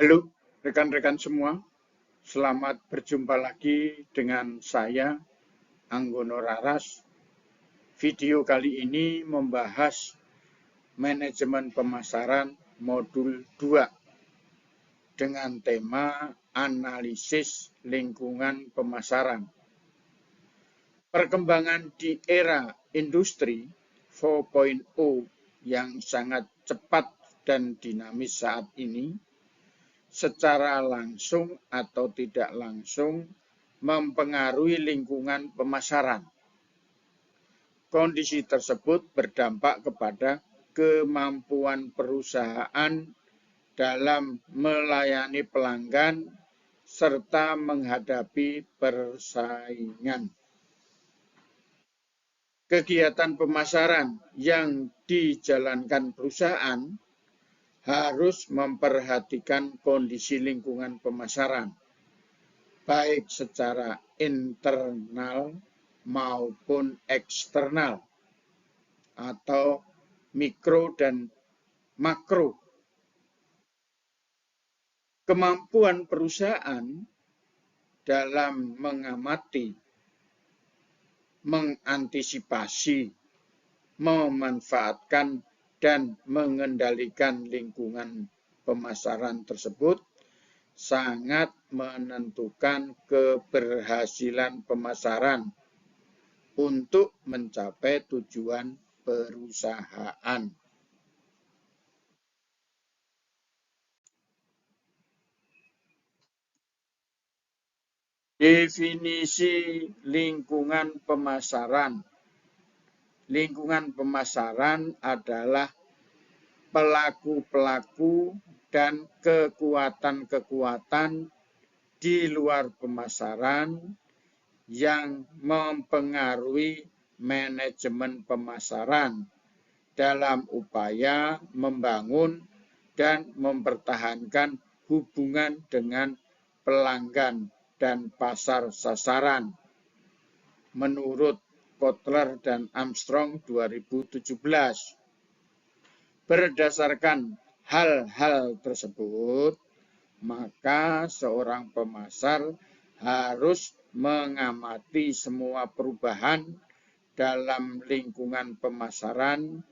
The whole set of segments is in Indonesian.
Halo rekan-rekan semua, selamat berjumpa lagi dengan saya, Anggono Raras. Video kali ini membahas manajemen pemasaran modul 2 dengan tema analisis lingkungan pemasaran. Perkembangan di era industri 4.0 yang sangat cepat dan dinamis saat ini secara langsung atau tidak langsung mempengaruhi lingkungan pemasaran. Kondisi tersebut berdampak kepada kemampuan perusahaan dalam melayani pelanggan serta menghadapi persaingan. Kegiatan pemasaran yang dijalankan perusahaan harus memperhatikan kondisi lingkungan pemasaran, baik secara internal maupun eksternal, atau mikro dan makro. Kemampuan perusahaan dalam mengamati, mengantisipasi, memanfaatkan, dan mengendalikan lingkungan pemasaran tersebut sangat menentukan keberhasilan pemasaran untuk mencapai tujuan perusahaan. Definisi lingkungan pemasaran. Lingkungan pemasaran adalah pelaku-pelaku dan kekuatan-kekuatan di luar pemasaran yang mempengaruhi manajemen pemasaran dalam upaya membangun dan mempertahankan hubungan dengan pelanggan dan pasar sasaran. Menurut Kotler dan Armstrong 2017. Berdasarkan hal-hal tersebut, maka seorang pemasar harus mengamati semua perubahan dalam lingkungan pemasaran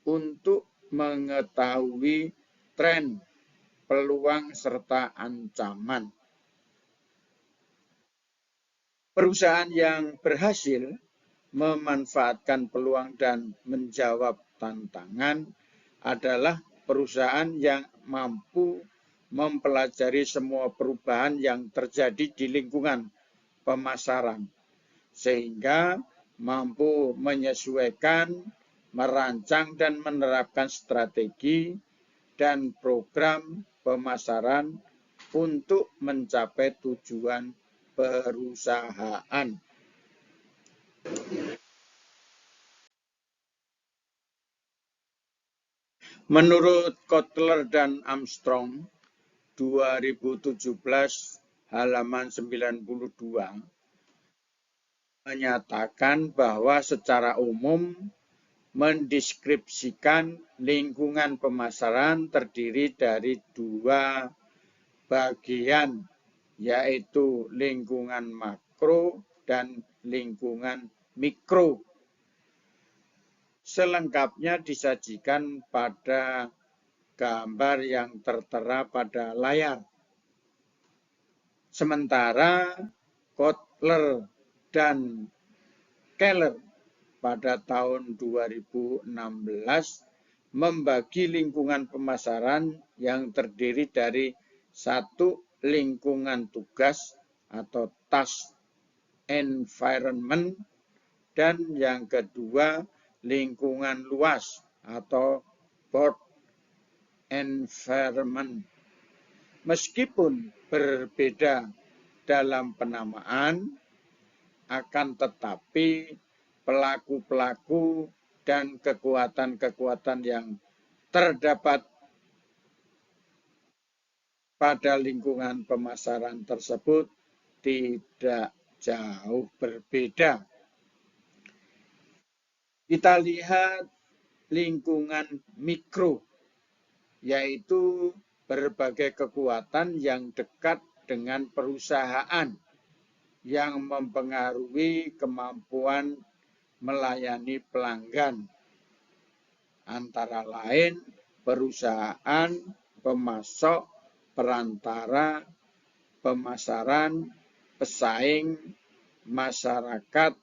untuk mengetahui tren, peluang, serta ancaman. Perusahaan yang berhasil memanfaatkan peluang dan menjawab tantangan adalah perusahaan yang mampu mempelajari semua perubahan yang terjadi di lingkungan pemasaran, sehingga mampu menyesuaikan, merancang, dan menerapkan strategi dan program pemasaran untuk mencapai tujuan perusahaan. Menurut Kotler dan Armstrong 2017 halaman 92 menyatakan bahwa secara umum mendeskripsikan lingkungan pemasaran terdiri dari dua bagian, yaitu lingkungan makro dan lingkungan mikro. Selengkapnya disajikan pada gambar yang tertera pada layar. Sementara Kotler dan Keller pada tahun 2016 membagi lingkungan pemasaran yang terdiri dari satu lingkungan tugas atau task environment dan yang kedua lingkungan luas atau work environment. Meskipun berbeda dalam penamaan, akan tetapi pelaku-pelaku dan kekuatan-kekuatan yang terdapat pada lingkungan pemasaran tersebut tidak jauh berbeda. Kita lihat lingkungan mikro, yaitu berbagai kekuatan yang dekat dengan perusahaan yang mempengaruhi kemampuan melayani pelanggan, antara lain perusahaan, pemasok, perantara, pemasaran, pesaing, masyarakat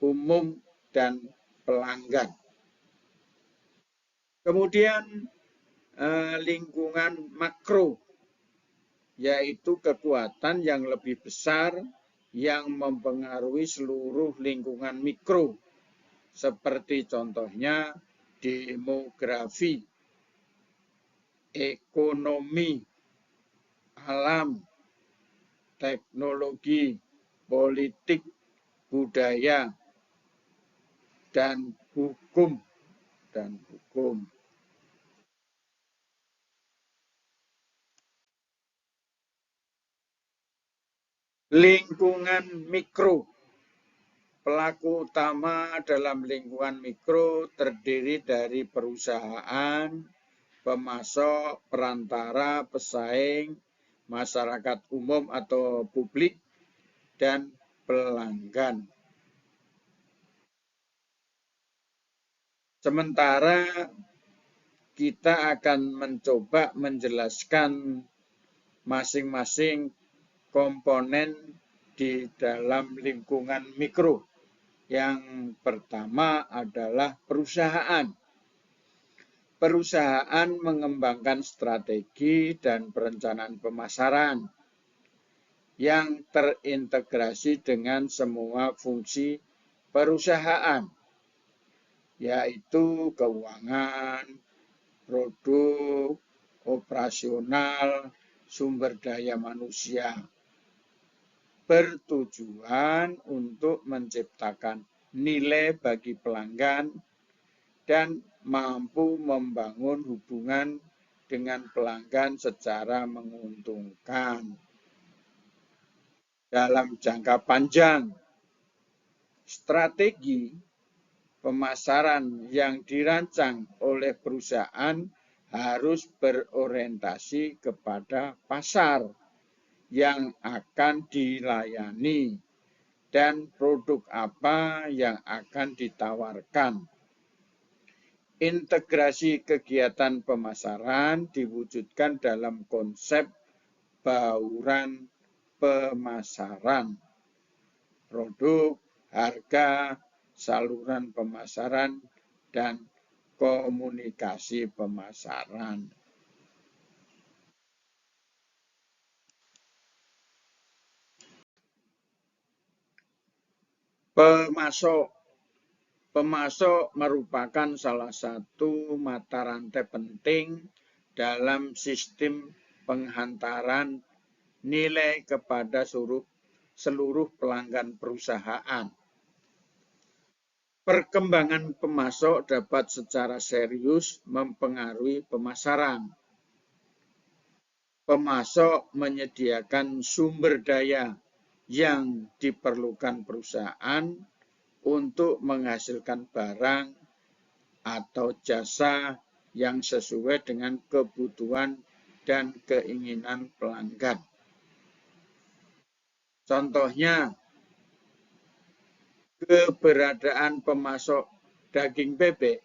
umum, dan pelanggan. Kemudian lingkungan makro, yaitu kekuatan yang lebih besar yang mempengaruhi seluruh lingkungan mikro, seperti contohnya demografi, ekonomi, alam, teknologi, politik, budaya, dan hukum. Lingkungan mikro. Pelaku utama dalam lingkungan mikro terdiri dari perusahaan, pemasok, perantara, pesaing, masyarakat umum atau publik, dan pelanggan. Sementara kita akan mencoba menjelaskan masing-masing komponen di dalam lingkungan mikro. Yang pertama adalah perusahaan. Perusahaan mengembangkan strategi dan perencanaan pemasaran yang terintegrasi dengan semua fungsi perusahaan, yaitu keuangan, produk, operasional, sumber daya manusia, bertujuan untuk menciptakan nilai bagi pelanggan dan mampu membangun hubungan dengan pelanggan secara menguntungkan. Dalam jangka panjang, strategi pemasaran yang dirancang oleh perusahaan harus berorientasi kepada pasar yang akan dilayani dan produk apa yang akan ditawarkan. Integrasi kegiatan pemasaran diwujudkan dalam konsep bauran pemasaran, produk, harga, saluran pemasaran, dan komunikasi pemasaran. Pemasok merupakan salah satu mata rantai penting dalam sistem penghantaran nilai kepada seluruh pelanggan perusahaan. Perkembangan pemasok dapat secara serius mempengaruhi pemasaran. Pemasok menyediakan sumber daya yang diperlukan perusahaan untuk menghasilkan barang atau jasa yang sesuai dengan kebutuhan dan keinginan pelanggan. Contohnya, keberadaan pemasok daging bebek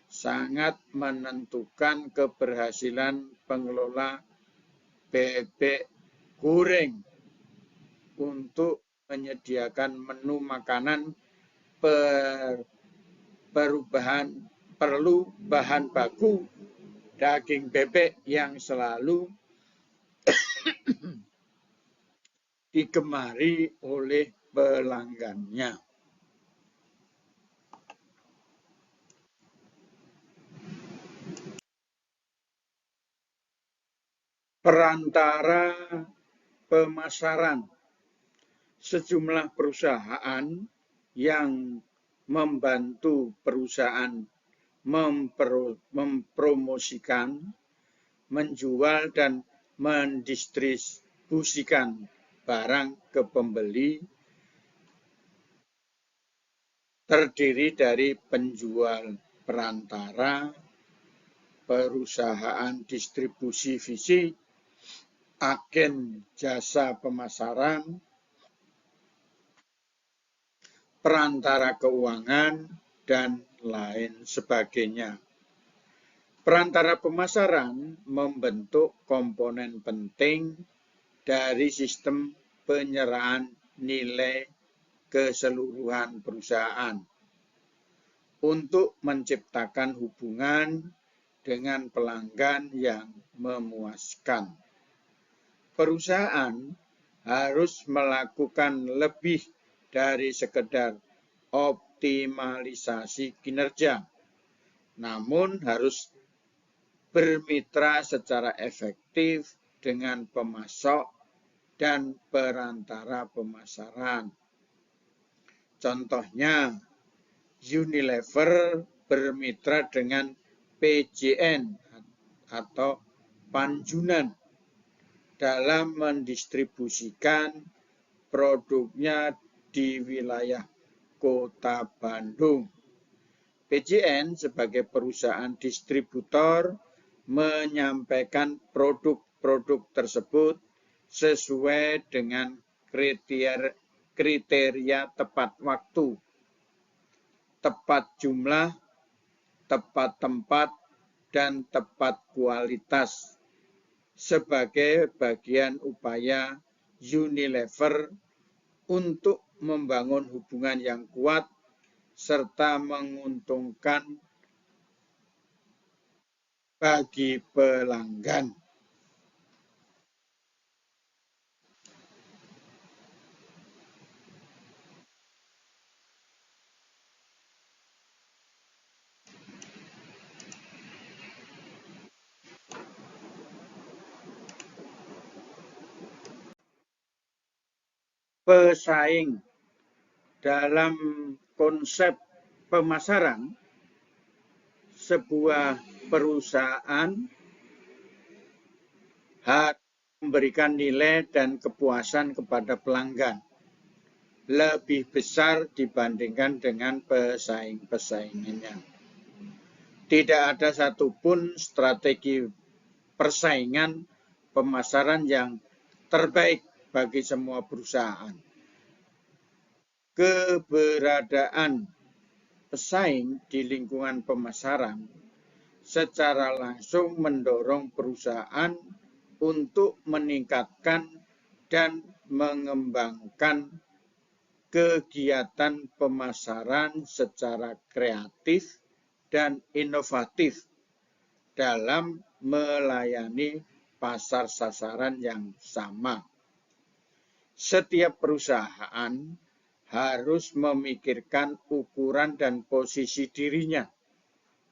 sangat menentukan keberhasilan pengelola bebek goreng untuk menyediakan menu makanan perlu bahan baku daging bebek yang selalu digemari oleh pelanggannya. Perantara pemasaran. Sejumlah perusahaan yang membantu perusahaan mempromosikan, menjual, dan mendistribusikan barang ke pembeli terdiri dari penjual perantara, perusahaan distribusi fisik, agen jasa pemasaran, perantara keuangan, dan lain sebagainya. Perantara pemasaran membentuk komponen penting dari sistem penyerahan nilai keseluruhan perusahaan untuk menciptakan hubungan dengan pelanggan yang memuaskan. Perusahaan harus melakukan lebih dari sekedar optimalisasi kinerja, namun harus bermitra secara efektif dengan pemasok dan perantara pemasaran. Contohnya, Unilever bermitra dengan PJN atau Panjunan dalam mendistribusikan produknya di wilayah Kota Bandung. PJN sebagai perusahaan distributor menyampaikan produk-produk tersebut sesuai dengan kriteria tepat waktu, tepat jumlah, tepat tempat, dan tepat kualitas sebagai bagian upaya Unilever untuk membangun hubungan yang kuat serta menguntungkan bagi pelanggan. Pesaing dalam konsep pemasaran, sebuah perusahaan harus memberikan nilai dan kepuasan kepada pelanggan lebih besar dibandingkan dengan pesaing-pesaingannya. Tidak ada satupun strategi persaingan pemasaran yang terbaik bagi semua perusahaan. Keberadaan pesaing di lingkungan pemasaran secara langsung mendorong perusahaan untuk meningkatkan dan mengembangkan kegiatan pemasaran secara kreatif dan inovatif dalam melayani pasar sasaran yang sama. Setiap perusahaan harus memikirkan ukuran dan posisi dirinya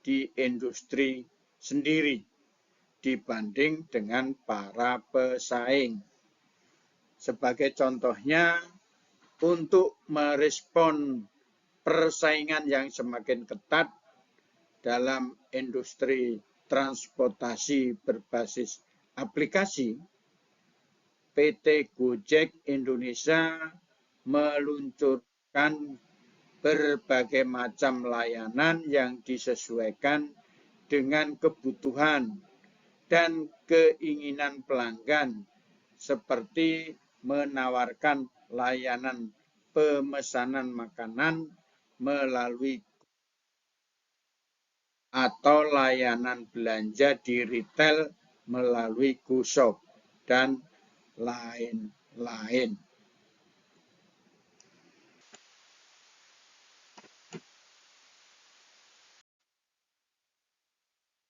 di industri sendiri dibanding dengan para pesaing. Sebagai contohnya, untuk merespon persaingan yang semakin ketat dalam industri transportasi berbasis aplikasi, PT Gojek Indonesia meluncurkan berbagai macam layanan yang disesuaikan dengan kebutuhan dan keinginan pelanggan, seperti menawarkan layanan pemesanan makanan melalui atau layanan belanja di retail melalui GoShop dan lain-lain.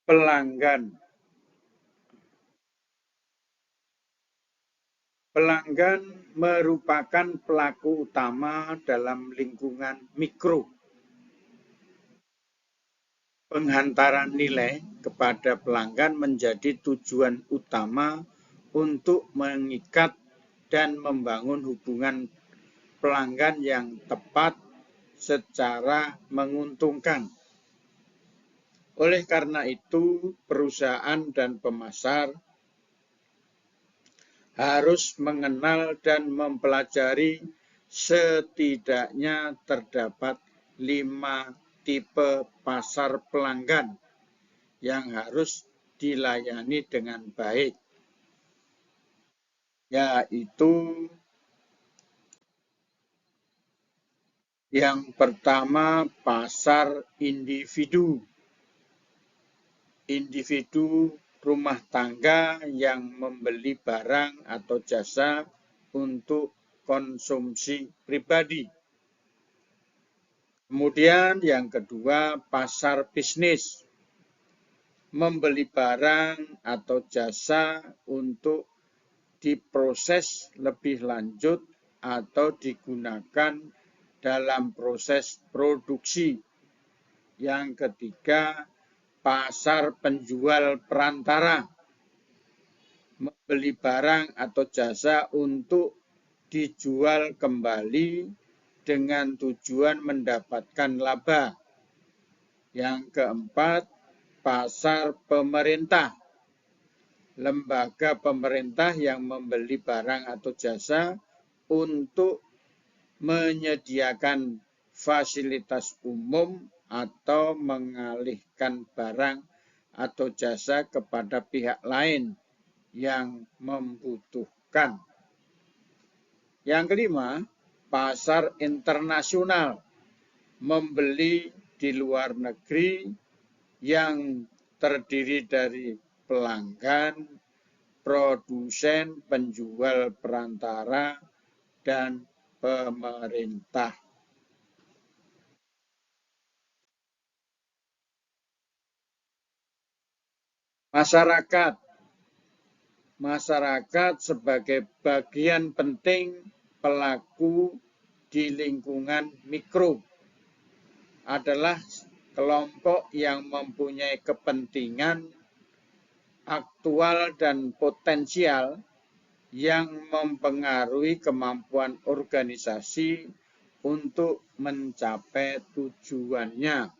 Pelanggan merupakan pelaku utama dalam lingkungan mikro. Penghantaran nilai kepada pelanggan menjadi tujuan utama untuk mengikat dan membangun hubungan pelanggan yang tepat secara menguntungkan. Oleh karena itu, perusahaan dan pemasar harus mengenal dan mempelajari setidaknya terdapat 5 tipe pasar pelanggan yang harus dilayani dengan baik, yaitu yang pertama pasar individu. Individu rumah tangga yang membeli barang atau jasa untuk konsumsi pribadi. Kemudian yang kedua pasar bisnis. Membeli barang atau jasa untuk diproses lebih lanjut atau digunakan dalam proses produksi. Yang ketiga, pasar penjual perantara. Membeli barang atau jasa untuk dijual kembali dengan tujuan mendapatkan laba. Yang keempat, pasar pemerintah. Lembaga pemerintah yang membeli barang atau jasa untuk menyediakan fasilitas umum atau mengalihkan barang atau jasa kepada pihak lain yang membutuhkan. Yang kelima, pasar internasional. Membeli di luar negeri yang terdiri dari pelanggan, produsen, penjual perantara, dan pemerintah. Masyarakat sebagai bagian penting pelaku di lingkungan mikro adalah kelompok yang mempunyai kepentingan aktual dan potensial yang mempengaruhi kemampuan organisasi untuk mencapai tujuannya.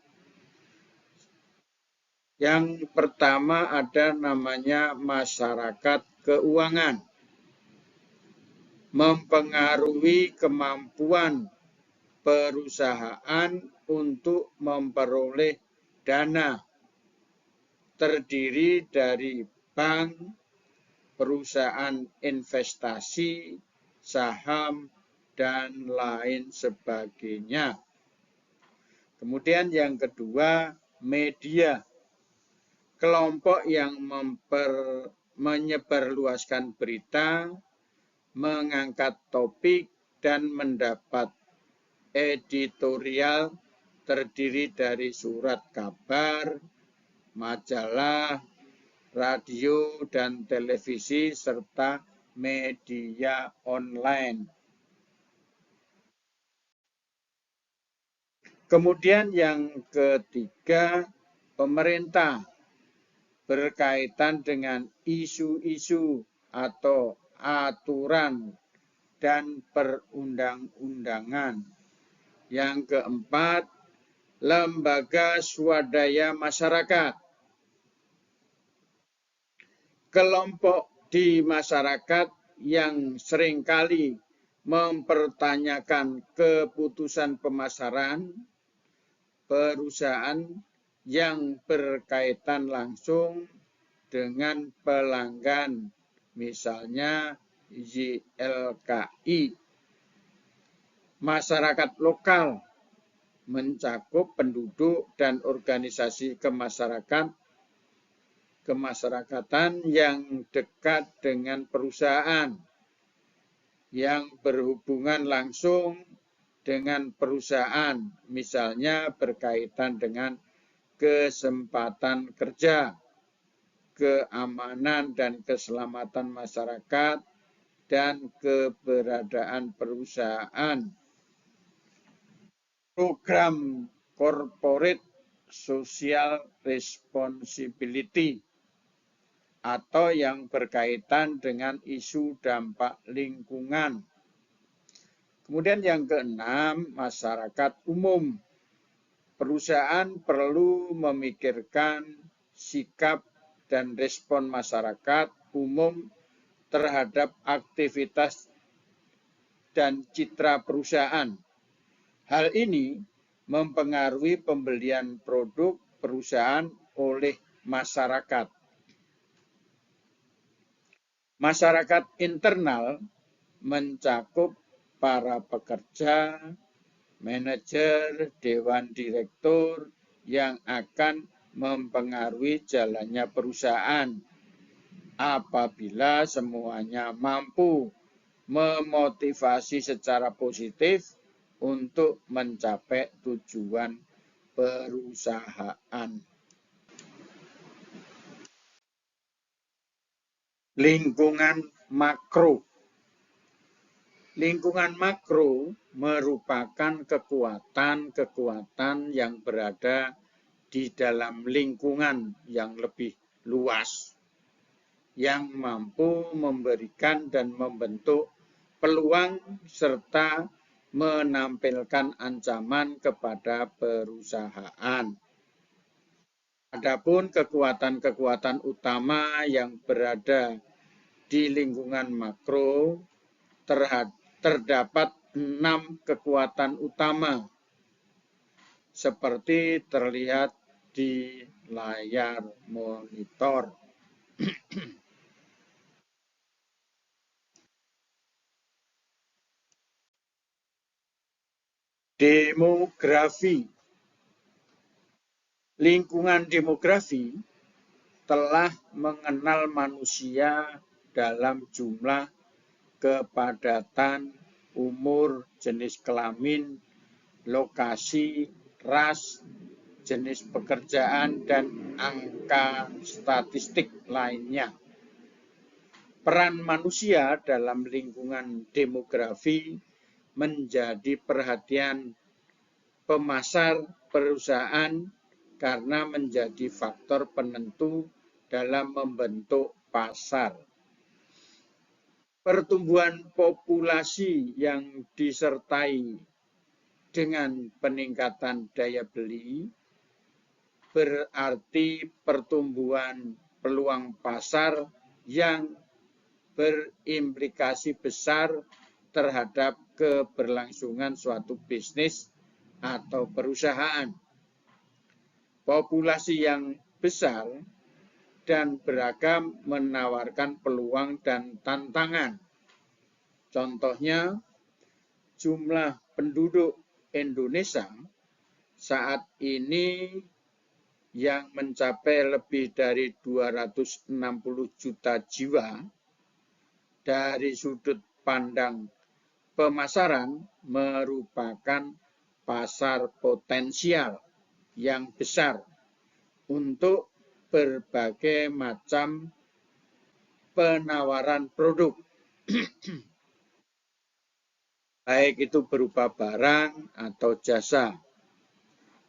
Yang pertama ada namanya masyarakat keuangan. Mempengaruhi kemampuan perusahaan untuk memperoleh dana. Terdiri dari bank, perusahaan investasi, saham, dan lain sebagainya. Kemudian yang kedua, media. Kelompok yang menyebarluaskan berita, mengangkat topik, dan mendapat editorial terdiri dari surat kabar, majalah, radio, dan televisi, serta media online. Kemudian yang ketiga, pemerintah. Berkaitan dengan isu-isu atau aturan dan perundang-undangan. Yang keempat, lembaga swadaya masyarakat. Kelompok di masyarakat yang seringkali mempertanyakan keputusan pemasaran perusahaan yang berkaitan langsung dengan pelanggan, misalnya YLKI. Masyarakat lokal mencakup penduduk dan organisasi kemasyarakatan yang dekat dengan perusahaan, yang berhubungan langsung dengan perusahaan, misalnya berkaitan dengan kesempatan kerja, keamanan dan keselamatan masyarakat, dan keberadaan perusahaan. Program Corporate Social Responsibility atau yang berkaitan dengan isu dampak lingkungan. Kemudian yang keenam, masyarakat umum. Perusahaan perlu memikirkan sikap dan respon masyarakat umum terhadap aktivitas dan citra perusahaan. Hal ini mempengaruhi pembelian produk perusahaan oleh masyarakat. Masyarakat internal mencakup para pekerja, manajer, dewan direktur yang akan mempengaruhi jalannya perusahaan apabila semuanya mampu memotivasi secara positif untuk mencapai tujuan perusahaan. Lingkungan makro. Lingkungan makro merupakan kekuatan-kekuatan yang berada di dalam lingkungan yang lebih luas, yang mampu memberikan dan membentuk peluang serta menampilkan ancaman kepada perusahaan. Adapun kekuatan-kekuatan utama yang berada di lingkungan makro terdapat 6 kekuatan utama seperti terlihat di layar monitor. Demografi. Lingkungan demografi telah mengenal manusia dalam jumlah, kepadatan, umur, jenis kelamin, lokasi, ras, jenis pekerjaan, dan angka statistik lainnya. Peran manusia dalam lingkungan demografi menjadi perhatian pemasar perusahaan karena menjadi faktor penentu dalam membentuk pasar. Pertumbuhan populasi yang disertai dengan peningkatan daya beli berarti pertumbuhan peluang pasar yang berimplikasi besar terhadap keberlangsungan suatu bisnis atau perusahaan. Populasi yang besar dan beragam menawarkan peluang dan tantangan. Contohnya, jumlah penduduk Indonesia saat ini yang mencapai lebih dari 260 juta jiwa. Dari sudut pandang pemasaran merupakan pasar potensial yang besar untuk berbagai macam penawaran produk, baik itu berupa barang atau jasa.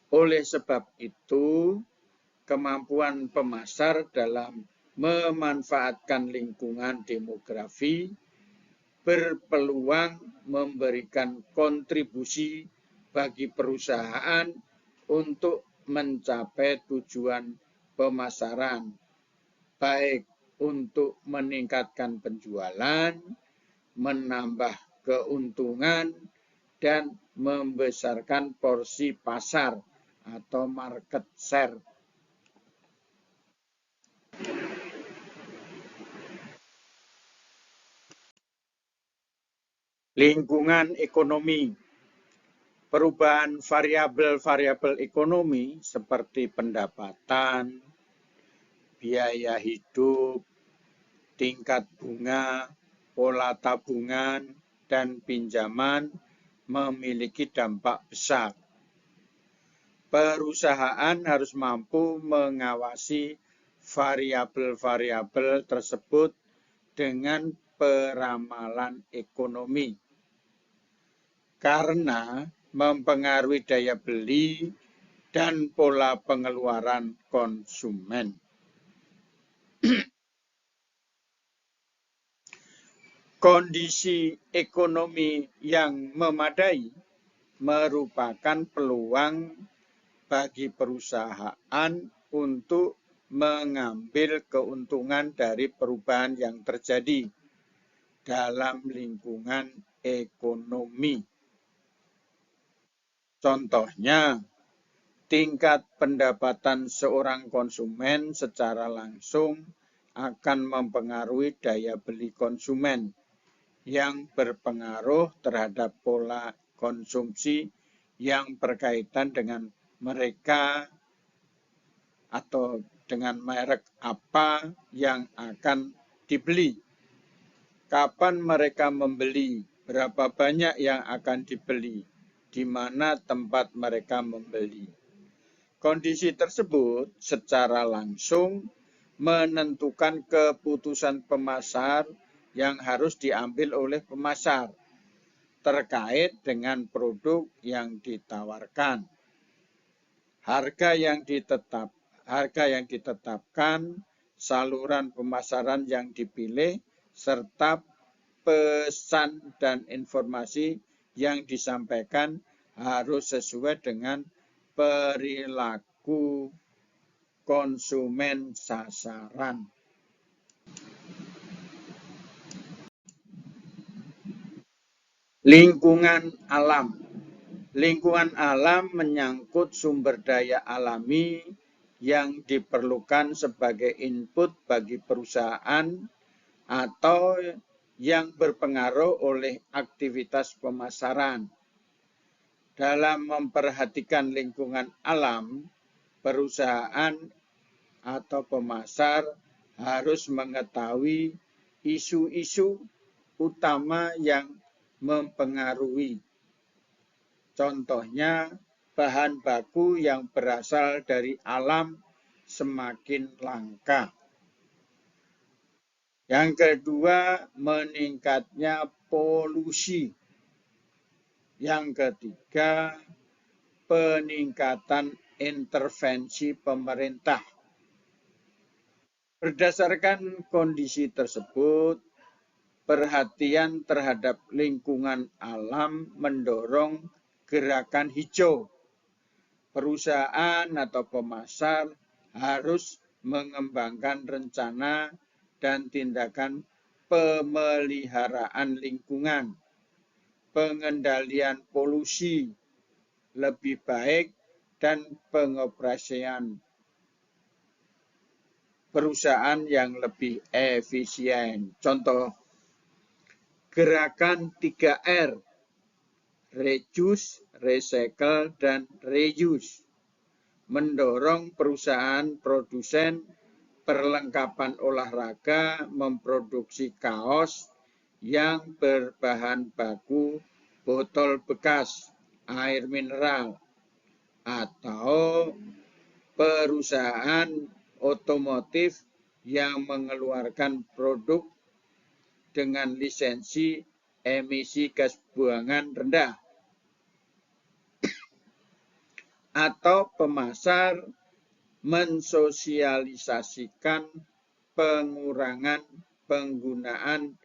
Oleh sebab itu, kemampuan pemasar dalam memanfaatkan lingkungan demografi berpeluang memberikan kontribusi bagi perusahaan untuk mencapai tujuan pemasaran, baik untuk meningkatkan penjualan, menambah keuntungan, dan membesarkan porsi pasar atau market share. Lingkungan ekonomi. Perubahan variabel-variabel ekonomi seperti pendapatan, biaya hidup, tingkat bunga, pola tabungan, dan pinjaman memiliki dampak besar. Perusahaan harus mampu mengawasi variabel-variabel tersebut dengan peramalan ekonomi, karena mempengaruhi daya beli dan pola pengeluaran konsumen. Kondisi ekonomi yang memadai merupakan peluang bagi perusahaan untuk mengambil keuntungan dari perubahan yang terjadi dalam lingkungan ekonomi. Contohnya, tingkat pendapatan seorang konsumen secara langsung akan mempengaruhi daya beli konsumen yang berpengaruh terhadap pola konsumsi yang berkaitan dengan mereka atau dengan merek apa yang akan dibeli. Kapan mereka membeli, berapa banyak yang akan dibeli, di mana tempat mereka membeli. Kondisi tersebut secara langsung menentukan keputusan pemasar yang harus diambil oleh pemasar terkait dengan produk yang ditawarkan. Harga yang ditetapkan, saluran pemasaran yang dipilih, serta pesan dan informasi yang disampaikan harus sesuai dengan perilaku konsumen sasaran. Lingkungan alam. Lingkungan alam menyangkut sumber daya alami yang diperlukan sebagai input bagi perusahaan atau yang berpengaruh oleh aktivitas pemasaran. Dalam memperhatikan lingkungan alam, perusahaan atau pemasar harus mengetahui isu-isu utama yang mempengaruhi. Contohnya, bahan baku yang berasal dari alam semakin langka. Yang kedua, meningkatnya polusi. Yang ketiga, peningkatan intervensi pemerintah. Berdasarkan kondisi tersebut, perhatian terhadap lingkungan alam mendorong gerakan hijau. Perusahaan atau pemasar harus mengembangkan rencana dan tindakan pemeliharaan lingkungan, pengendalian polusi lebih baik, dan pengoperasian perusahaan yang lebih efisien. Contoh, gerakan 3R, reduce, recycle, dan reuse, mendorong perusahaan produsen perlengkapan olahraga memproduksi kaos yang berbahan baku botol bekas air mineral, atau perusahaan otomotif yang mengeluarkan produk dengan lisensi emisi gas buangan rendah, atau pemasar mensosialisasikan pengurangan penggunaan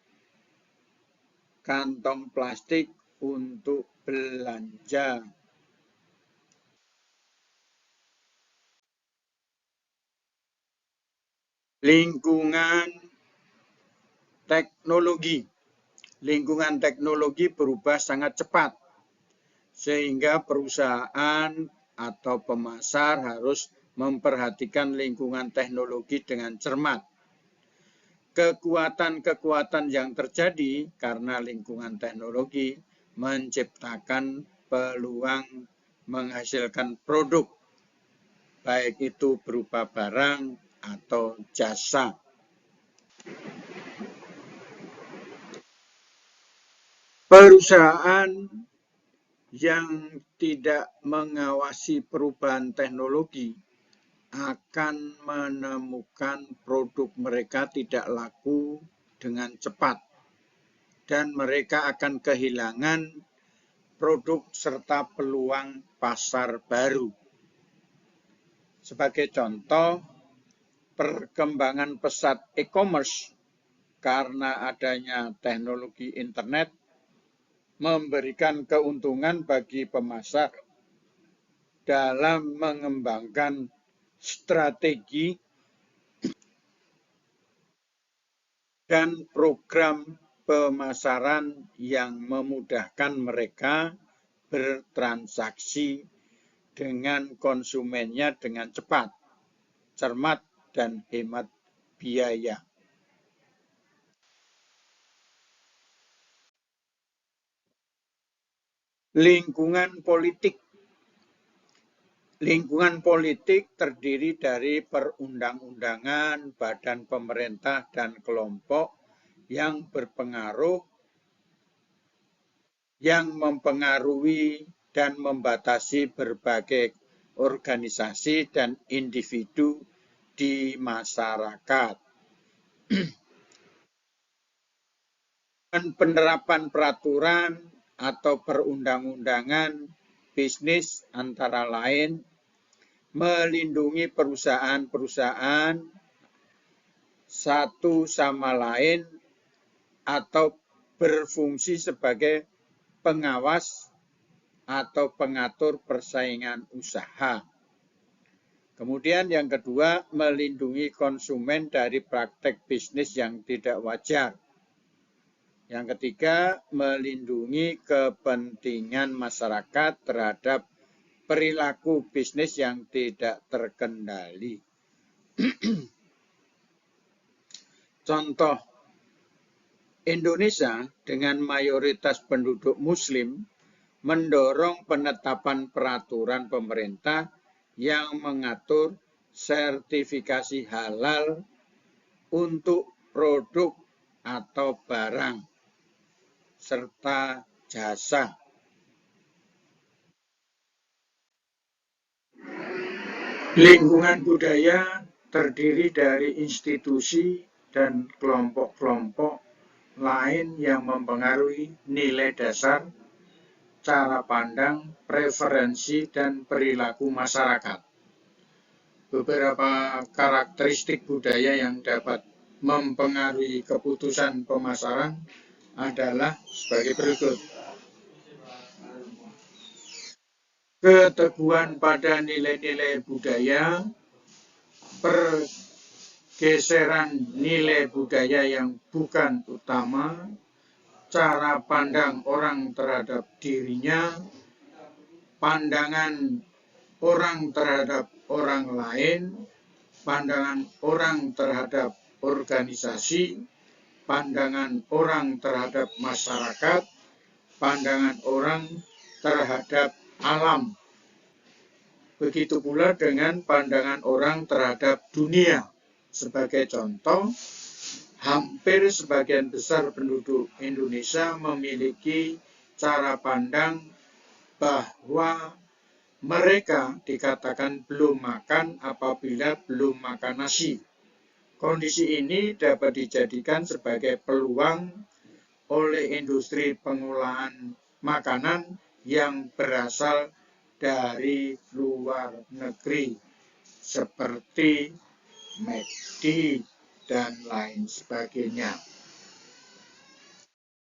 kantong plastik untuk belanja. Lingkungan teknologi. Lingkungan teknologi berubah sangat cepat, sehingga perusahaan atau pemasar harus memperhatikan lingkungan teknologi dengan cermat. Kekuatan-kekuatan yang terjadi karena lingkungan teknologi menciptakan peluang menghasilkan produk, baik itu berupa barang atau jasa. Perusahaan yang tidak mengawasi perubahan teknologi akan menemukan produk mereka tidak laku dengan cepat, dan mereka akan kehilangan produk serta peluang pasar baru. Sebagai contoh, perkembangan pesat e-commerce karena adanya teknologi internet memberikan keuntungan bagi pemasar dalam mengembangkan strategi dan program pemasaran yang memudahkan mereka bertransaksi dengan konsumennya dengan cepat, cermat, dan hemat biaya. Lingkungan politik. Lingkungan politik terdiri dari perundang-undangan, badan pemerintah, dan kelompok yang berpengaruh, yang mempengaruhi dan membatasi berbagai organisasi dan individu di masyarakat. Penerapan peraturan atau perundang-undangan bisnis antara lain melindungi perusahaan-perusahaan satu sama lain atau berfungsi sebagai pengawas atau pengatur persaingan usaha. Kemudian yang kedua, melindungi konsumen dari praktek bisnis yang tidak wajar. Yang ketiga, melindungi kepentingan masyarakat terhadap perilaku bisnis yang tidak terkendali. Contoh, Indonesia dengan mayoritas penduduk Muslim mendorong penetapan peraturan pemerintah yang mengatur sertifikasi halal untuk produk atau barang serta jasa. Lingkungan budaya terdiri dari institusi dan kelompok-kelompok lain yang mempengaruhi nilai dasar, cara pandang, preferensi, dan perilaku masyarakat. Beberapa karakteristik budaya yang dapat mempengaruhi keputusan pemasaran adalah sebagai berikut. Keteguhan pada nilai-nilai budaya, pergeseran nilai budaya yang bukan utama, cara pandang orang terhadap dirinya, pandangan orang terhadap orang lain, pandangan orang terhadap organisasi, pandangan orang terhadap masyarakat, pandangan orang terhadap alam. Begitu pula dengan pandangan orang terhadap dunia. Sebagai contoh, hampir sebagian besar penduduk Indonesia memiliki cara pandang bahwa mereka dikatakan belum makan apabila belum makan nasi. Kondisi ini dapat dijadikan sebagai peluang oleh industri pengolahan makanan yang berasal dari luar negeri, seperti McD dan lain sebagainya.